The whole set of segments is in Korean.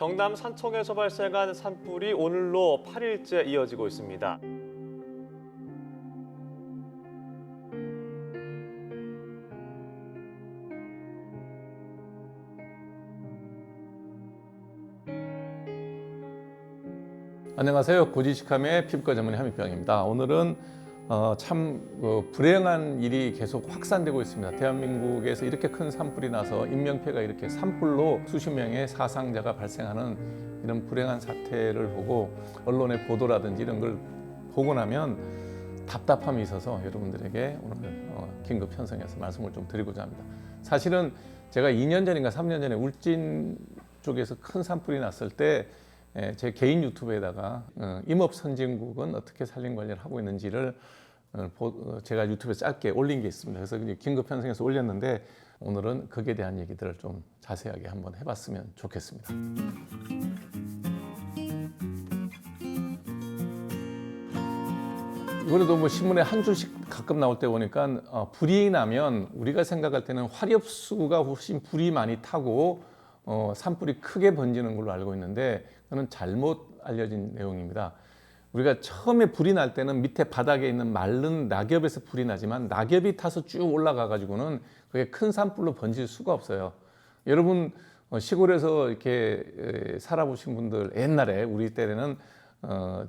경남 산청에서 발생한 산불이 오늘로 8일째 이어지고 있습니다. 안녕하세요. 고지식함의 피부과 전문의 함익병입니다. 오늘은 불행한 일이 계속 확산되고 있습니다. 대한민국에서 이렇게 큰 산불이 나서 인명피해가 이렇게 산불로 수십 명의 사상자가 발생하는 이런 불행한 사태를 보고 언론의 보도라든지 이런 걸 보고 나면 답답함이 있어서 여러분들에게 오늘 긴급 편성해서 말씀을 좀 드리고자 합니다. 사실은 제가 2년 전인가 3년 전에 울진 쪽에서 큰 산불이 났을 때 제 개인 유튜브에다가 임업 선진국은 어떻게 산림 관리를 하고 있는지를 제가 유튜브에 짧게 올린 게 있습니다. 그래서 긴급 편성해서 올렸는데 오늘은 거기에 대한 얘기들을 좀 자세하게 한번 해봤으면 좋겠습니다. 이번에도 뭐 신문에 한 줄씩 가끔 나올 때 보니까 불이 나면 우리가 생각할 때는 화력수가 훨씬 불이 많이 타고 산불이 크게 번지는 걸로 알고 있는데 그건 잘못 알려진 내용입니다. 우리가 처음에 불이 날 때는 밑에 바닥에 있는 마른 낙엽에서 불이 나지만 낙엽이 타서 쭉 올라가 가지고는 그게 큰 산불로 번질 수가 없어요. 여러분 시골에서 이렇게 살아보신 분들 옛날에 우리 때는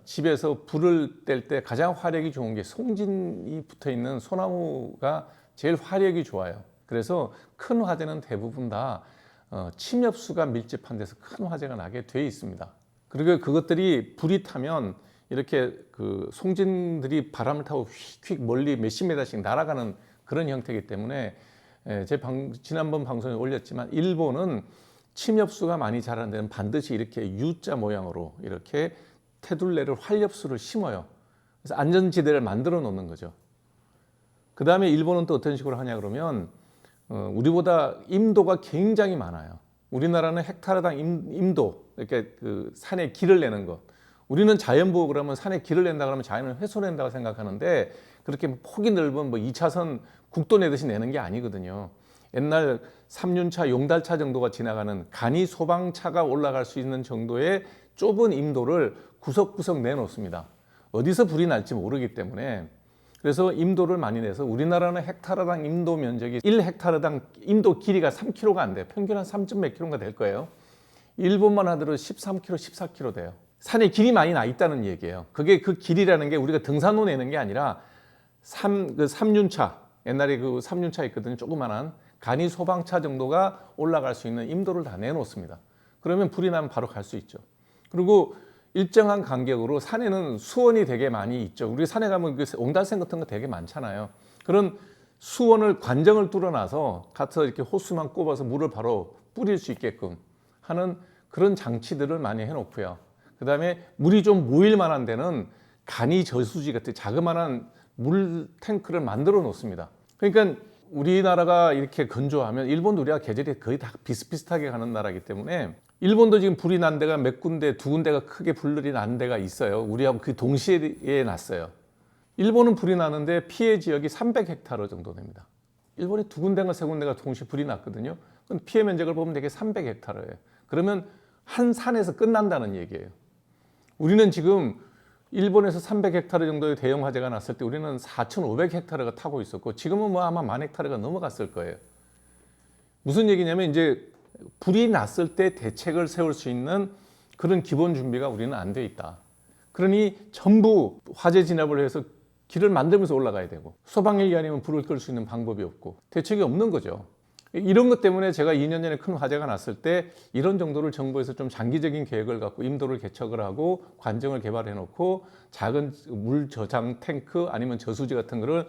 집에서 불을 뗄 때 가장 화력이 좋은 게 송진이 붙어 있는 소나무가 제일 화력이 좋아요. 그래서 큰 화재는 대부분 다 침엽수가 밀집한 데서 큰 화재가 나게 돼 있습니다. 그리고 그것들이 불이 타면 이렇게 그 송진들이 바람을 타고 휙휙 멀리 몇십 미터씩 날아가는 그런 형태이기 때문에 지난번 방송에 올렸지만 일본은 침엽수가 많이 자라는 데는 반드시 이렇게 U자 모양으로 이렇게 테둘레를 활엽수를 심어요. 그래서 안전지대를 만들어 놓는 거죠. 그 다음에 일본은 또 어떤 식으로 하냐 그러면 우리보다 임도가 굉장히 많아요. 우리나라는 헥타르당 임도, 이렇게 그 산에 길을 내는 것. 우리는 자연보호 그러면 산에 길을 낸다 그러면 자연을 훼손한다고 생각하는데 그렇게 폭이 넓은 뭐 2차선 국도 내듯이 내는 게 아니거든요. 옛날 3륜차, 용달차 정도가 지나가는 간이 소방차가 올라갈 수 있는 정도의 좁은 임도를 구석구석 내놓습니다. 어디서 불이 날지 모르기 때문에. 그래서 임도를 많이 내서 우리나라는 헥타르당 임도 면적이 1헥타르당 임도 길이가 3km가 안 돼요. 평균 한 3몇 킬로가 될 거예요. 일본만 하더라도 13km, 14km 돼요. 산에 길이 많이 나 있다는 얘기예요. 그게 그 길이라는 게 우리가 등산로 내는 게 아니라 3륜차, 옛날에 그 3륜차 있거든요. 조그만한 간이 소방차 정도가 올라갈 수 있는 임도를 다 내놓습니다. 그러면 불이 나면 바로 갈 수 있죠. 그리고 일정한 간격으로 산에는 수원이 되게 많이 있죠. 우리 산에 가면 옹달샘 같은 거 되게 많잖아요. 그런 수원을 관정을 뚫어놔서 가서 이렇게 호수만 꼽아서 물을 바로 뿌릴 수 있게끔 하는 그런 장치들을 많이 해놓고요. 그 다음에 물이 좀 모일 만한 데는 간이 저수지 같은 자그마한 물 탱크를 만들어 놓습니다. 그러니까 우리나라가 이렇게 건조하면 일본도 우리가 계절이 거의 다 비슷비슷하게 가는 나라이기 때문에 일본도 지금 불이 난 데가 몇 군데, 두 군데가 크게 불이 난 데가 있어요. 우리하고 그 동시에 났어요. 일본은 불이 나는데 피해 지역이 300헥타르 정도 됩니다. 일본에 두 군데가 세 군데가 동시에 불이 났거든요. 그럼 피해 면적을 보면 되게 300헥타르예요. 그러면 한 산에서 끝난다는 얘기예요. 우리는 지금 일본에서 300헥타르 정도의 대형 화재가 났을 때 우리는 4,500헥타르가 타고 있었고 지금은 뭐 아마 10,000헥타르가 넘어갔을 거예요. 무슨 얘기냐면 이제 불이 났을 때 대책을 세울 수 있는 그런 기본 준비가 우리는 안 돼 있다. 그러니 전부 화재 진압을 해서 길을 만들면서 올라가야 되고 소방헬기 아니면 불을 끌 수 있는 방법이 없고 대책이 없는 거죠. 이런 것 때문에 제가 2년 전에 큰 화재가 났을 때 이런 정도를 정부에서 좀 장기적인 계획을 갖고 임도를 개척을 하고 관정을 개발해 놓고 작은 물 저장 탱크 아니면 저수지 같은 거를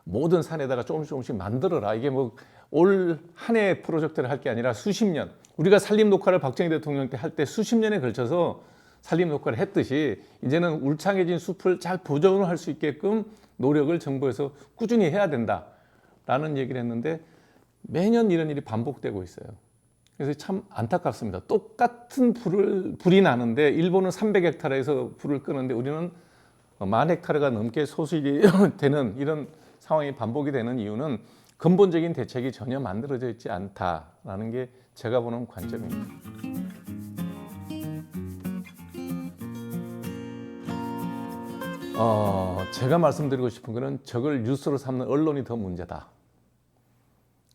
모든 산에다가 조금씩 만들어라. 이게 뭐 올 한 해 프로젝트를 할 게 아니라 수십 년. 우리가 산림 녹화를 박정희 대통령 때 할 때 수십 년에 걸쳐서 산림 녹화를 했듯이 이제는 울창해진 숲을 잘 보존을 할 수 있게끔 노력을 정부에서 꾸준히 해야 된다라는 얘기를 했는데 매년 이런 일이 반복되고 있어요. 그래서 참 안타깝습니다. 똑같은 불이 나는데 일본은 300헥타르에서 불을 끄는데 우리는 10,000헥타르가 넘게 소실이 되는 이런 상황이 반복이 되는 이유는 근본적인 대책이 전혀 만들어져 있지 않다라는 게 제가 보는 관점입니다. 제가 말씀드리고 싶은 거는 저걸 뉴스로 삼는 언론이 더 문제다.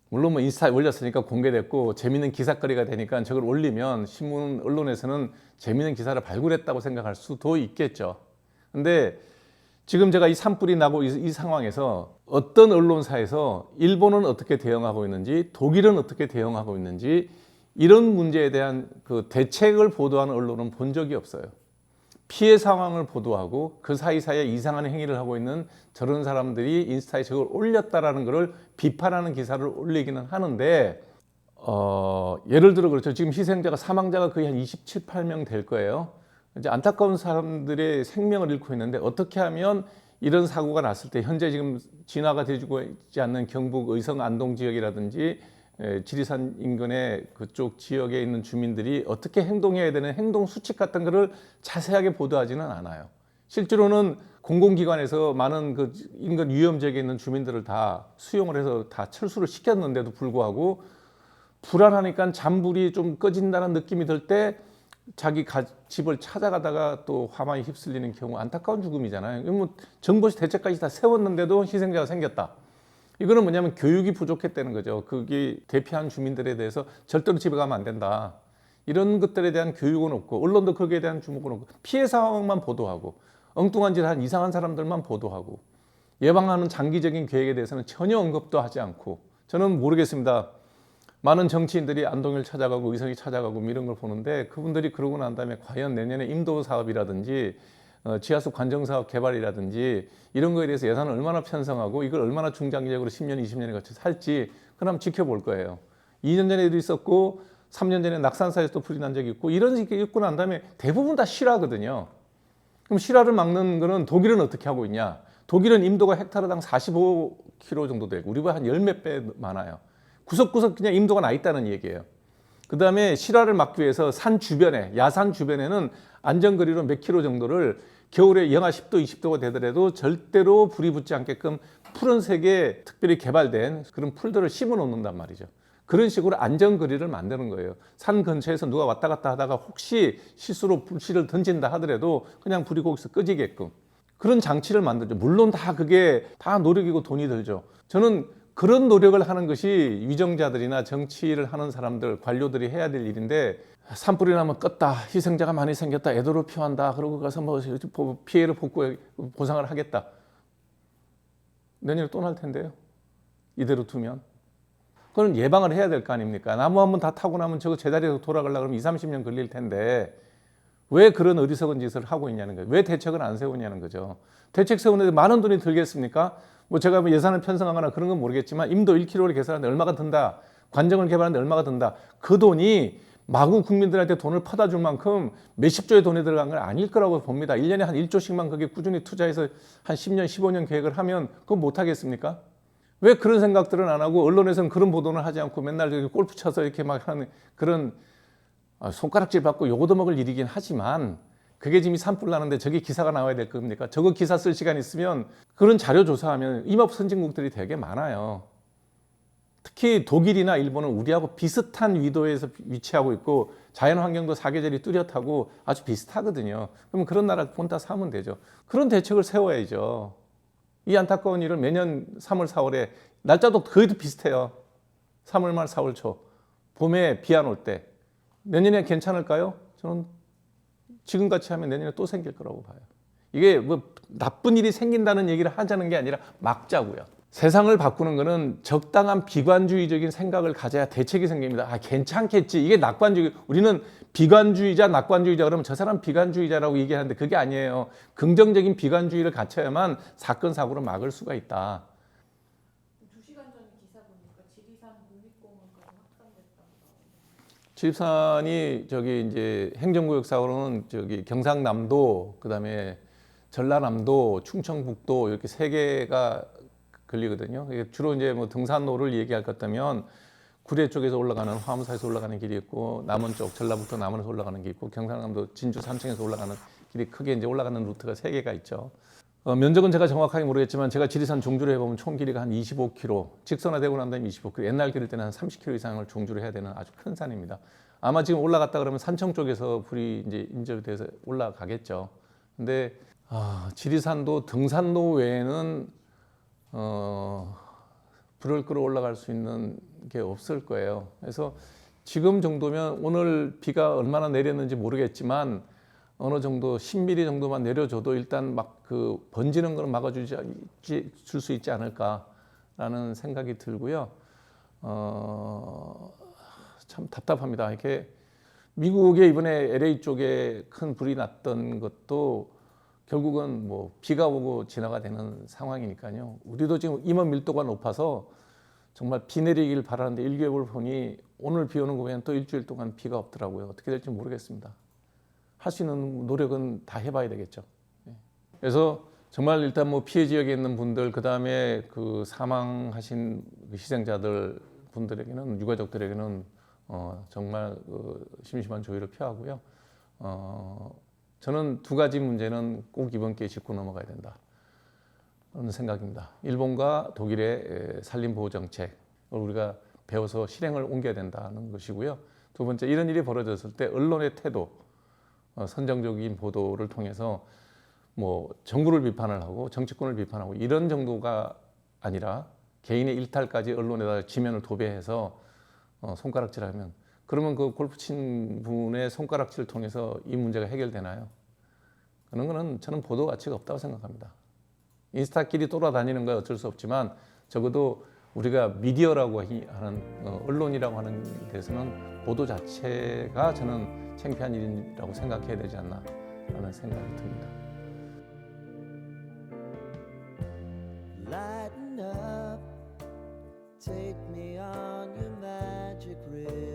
물론 뭐 인스타에 올렸으니까 공개됐고 재미있는 기사거리가 되니까 저걸 올리면 신문 언론에서는 재미있는 기사를 발굴했다고 생각할 수도 있겠죠. 근데 지금 제가 이 산불이 나고 이 상황에서 어떤 언론사에서 일본은 어떻게 대응하고 있는지, 독일은 어떻게 대응하고 있는지 이런 문제에 대한 그 대책을 보도하는 언론은 본 적이 없어요. 피해 상황을 보도하고 그 사이사이에 이상한 행위를 하고 있는 저런 사람들이 인스타에 저걸 올렸다라는 것을 비판하는 기사를 올리기는 하는데 예를 들어 그렇죠. 지금 희생자가 사망자가 거의 한 27, 8명 될 거예요. 이제 안타까운 사람들의 생명을 잃고 있는데 어떻게 하면 이런 사고가 났을 때 현재 지금 진화가 되고 있지 않는 경북 의성 안동 지역이라든지 지리산 인근의 그쪽 지역에 있는 주민들이 어떻게 행동해야 되는 행동 수칙 같은 거를 자세하게 보도하지는 않아요. 실제로는 공공기관에서 많은 그 인근 위험 지역에 있는 주민들을 다 수용을 해서 다 철수를 시켰는데도 불구하고 불안하니까 잔불이 좀 꺼진다는 느낌이 들 때 자기 집을 찾아가다가 또 화만이 휩쓸리는 경우 안타까운 죽음이잖아요. 뭐 정부 대책까지 다 세웠는데도 희생자가 생겼다. 이거는 뭐냐면 교육이 부족했다는 거죠. 그게 대피한 주민들에 대해서 절대로 집에 가면 안 된다. 이런 것들에 대한 교육은 없고 언론도 거기에 대한 주목은 없고 피해 상황만 보도하고 엉뚱한 짓 한 이상한 사람들만 보도하고 예방하는 장기적인 계획에 대해서는 전혀 언급도 하지 않고 저는 모르겠습니다. 많은 정치인들이 안동을 찾아가고 의성이 찾아가고 이런 걸 보는데 그분들이 그러고 난 다음에 과연 내년에 임도 사업이라든지 지하수 관정 사업 개발이라든지 이런 거에 대해서 예산을 얼마나 편성하고 이걸 얼마나 중장기적으로 10년, 20년에 걸쳐서 할지 그럼 지켜볼 거예요. 2년 전에도 있었고 3년 전에 낙산사에서 또 불이 난 적이 있고 이런 식이 있고 난 다음에 대부분 다 실화거든요. 그럼 실화를 막는 거는 독일은 어떻게 하고 있냐? 독일은 임도가 헥타르당 45km 정도 되고 우리보다 한 10몇 배 많아요. 구석구석 그냥 임도가 나 있다는 얘기예요. 그 다음에 실화를 막기 위해서 산 주변에, 야산 주변에는 안전거리로 몇 킬로 정도를 겨울에 영하 10도, 20도가 되더라도 절대로 불이 붙지 않게끔 푸른색에 특별히 개발된 그런 풀들을 심어 놓는단 말이죠. 그런 식으로 안전거리를 만드는 거예요. 산 근처에서 누가 왔다 갔다 하다가 혹시 실수로 불씨를 던진다 하더라도 그냥 불이 거기서 꺼지게끔 그런 장치를 만들죠. 물론 다 그게 다 노력이고 돈이 들죠. 저는 그런 노력을 하는 것이 위정자들이나 정치를 하는 사람들, 관료들이 해야 될 일인데 산불이 나면 껐다, 희생자가 많이 생겼다, 애도를 표한다, 그러고 가서 뭐 피해를 보상을 하겠다. 내년에 또 날 텐데요. 이대로 두면. 그건 예방을 해야 될 거 아닙니까? 나무 한 번 다 타고 나면 저거 제자리에서 돌아가려고 그러면 2, 30년 걸릴 텐데 왜 그런 어리석은 짓을 하고 있냐는 거예요. 왜 대책을 안 세우냐는 거죠. 대책 세우는데 많은 돈이 들겠습니까? 뭐 제가 뭐 예산을 편성하거나 그런 건 모르겠지만 임도 1km를 계산하는데 얼마가 든다. 관정을 개발하는데 얼마가 든다. 그 돈이 마구 국민들한테 돈을 퍼다 줄 만큼 몇십조의 돈이 들어간 건 아닐 거라고 봅니다. 1년에 한 1조씩만 그게 꾸준히 투자해서 한 10년, 15년 계획을 하면 그건 못 하겠습니까? 왜 그런 생각들은 안 하고 언론에서는 그런 보도는 하지 않고 맨날 골프 쳐서 이렇게 막 하는 그런 손가락질 받고 요거도 먹을 일이긴 하지만 그게 지금 산불 나는데 저게 기사가 나와야 될 겁니까? 저거 기사 쓸 시간 있으면 그런 자료 조사하면 임업 선진국들이 되게 많아요. 특히 독일이나 일본은 우리하고 비슷한 위도에서 위치하고 있고 자연환경도 사계절이 뚜렷하고 아주 비슷하거든요. 그러면 그런 나라 본따 사면 되죠. 그런 대책을 세워야죠. 이 안타까운 일을 매년 3월, 4월에 날짜도 거의 비슷해요. 3월 말, 4월 초. 봄에 비 안 올 때. 내년에 괜찮을까요? 저는 지금같이 하면 내년에 또 생길 거라고 봐요. 이게 뭐 나쁜 일이 생긴다는 얘기를 하자는 게 아니라 막자고요. 세상을 바꾸는 거는 적당한 비관주의적인 생각을 가져야 대책이 생깁니다. 아, 괜찮겠지. 이게 낙관주의. 우리는 비관주의자, 낙관주의자 그러면 저 사람 비관주의자라고 얘기하는데 그게 아니에요. 긍정적인 비관주의를 갖춰야만 사건, 사고를 막을 수가 있다. 2시간 전에 기사 보니까 지리산 국립공원까지 확산됐다고. 지리산이 저기 이제 행정구역상으로는 저기 경상남도, 그다음에 전라남도, 충청북도 이렇게 세 개가 걸리거든요. 주로 이제 뭐 등산로를 얘기할 것 같다면 구례 쪽에서 올라가는 화엄사에서 올라가는 길이 있고 남원 쪽 전라북도 남원에서 올라가는 게 있고 경상남도 진주 산청에서 올라가는 길이 크게 이제 올라가는 루트가 세 개가 있죠. 면적은 제가 정확하게 모르겠지만 제가 지리산 종주를 해보면 총 길이가 한 25km, 직선화되고 난 다음에 25km, 옛날 길일 때는 한 30km 이상을 종주를 해야 되는 아주 큰 산입니다. 아마 지금 올라갔다 그러면 산청 쪽에서 불이 이제 인접돼서 올라가겠죠. 근데 지리산도 등산로 외에는 불을 끌어 올라갈 수 있는 게 없을 거예요. 그래서 지금 정도면 오늘 비가 얼마나 내렸는지 모르겠지만 어느 정도 10mm 정도만 내려줘도 일단 막 그 번지는 걸 막아주지 줄 수 있지 않을까라는 생각이 들고요. 참 답답합니다. 이렇게 미국의 이번에 LA 쪽에 큰 불이 났던 것도 결국은 뭐 비가 오고 진화가 되는 상황이니까요. 우리도 지금 임원 밀도가 높아서 정말 비 내리길 바라는데 일교협을 보니 오늘 비 오는 거 보면 또 일주일 동안 비가 없더라고요. 어떻게 될지 모르겠습니다. 할 수 있는 노력은 다 해봐야 되겠죠. 그래서 정말 일단 뭐 피해 지역에 있는 분들, 그 다음에 그 사망하신 희생자들 분들에게는, 유가족들에게는 정말 심심한 조의를 표하고요. 저는 두 가지 문제는 꼭 이번 기회에 짚고 넘어가야 된다. 그런 생각입니다. 일본과 독일의 산림보호정책을 우리가 배워서 실행을 옮겨야 된다는 것이고요. 두 번째, 이런 일이 벌어졌을 때 언론의 태도, 선정적인 보도를 통해서 뭐 정부를 비판을 하고 정치권을 비판하고 이런 정도가 아니라 개인의 일탈까지 언론에다 지면을 도배해서 손가락질하면, 그러면 그 골프 친 분의 손가락질을 통해서 이 문제가 해결되나요? 그런 거는 저는 보도 가치가 없다고 생각합니다. 인스타끼리 돌아다니는 건 어쩔 수 없지만 적어도 우리가 미디어라고 하는 언론이라고 하는 데서는 보도 자체가 저는 창피한 일이라고 생각해야 되지 않나 라는 생각이 듭니다.